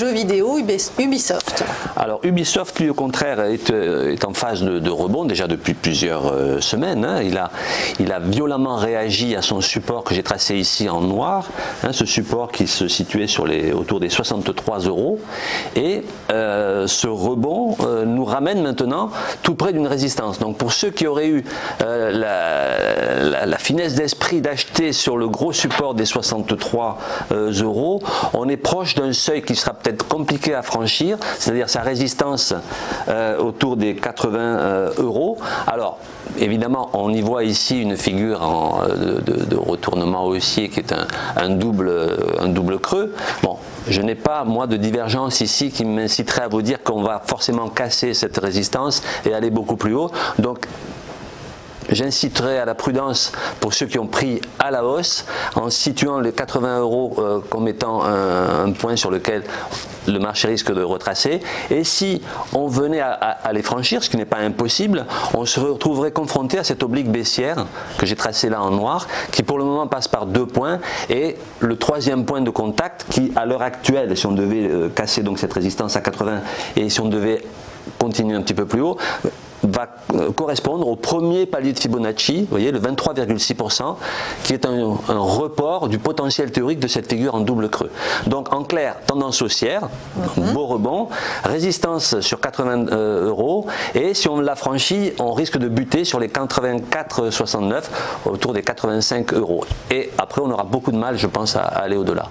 jeu vidéo Ubisoft. Alors Ubisoft, lui, au contraire, est en phase de rebond déjà depuis plusieurs semaines. Hein. Il a violemment réagi à son support que j'ai tracé ici en noir, hein, ce support qui se situait autour des 63 €. Et ce rebond nous ramène maintenant tout près d'une résistance. Donc pour ceux qui auraient eu la finesse d'esprit d'acheter sur le gros support des 63 €, on est proche d'un seuil qui sera peut-être compliqué à franchir, c'est-à-dire sa résistance autour des 80 €. Alors évidemment on y voit ici une figure de retournement haussier qui est un double creux. Bon, je n'ai pas moi de divergence ici qui m'inciterait à vous dire qu'on va forcément casser cette résistance et aller beaucoup plus haut. Donc j'inciterai à la prudence pour ceux qui ont pris à la hausse en situant les 80 € comme étant un point sur lequel le marché risque de retracer. Et si on venait à les franchir, ce qui n'est pas impossible, on se retrouverait confronté à cette oblique baissière que j'ai tracée là en noir, qui pour le moment passe par 2 points, et le troisième point de contact qui, à l'heure actuelle, si on devait casser donc cette résistance à 80 et si on devait continuer un petit peu plus haut, va correspondre au premier palier de Fibonacci, vous voyez, le 23,6%, qui est un report du potentiel théorique de cette figure en double creux. Donc en clair, tendance haussière, beau rebond, résistance sur 80 €, et si on la franchit, on risque de buter sur les 84,69, autour des 85 €. Et après, on aura beaucoup de mal, je pense, à aller au-delà.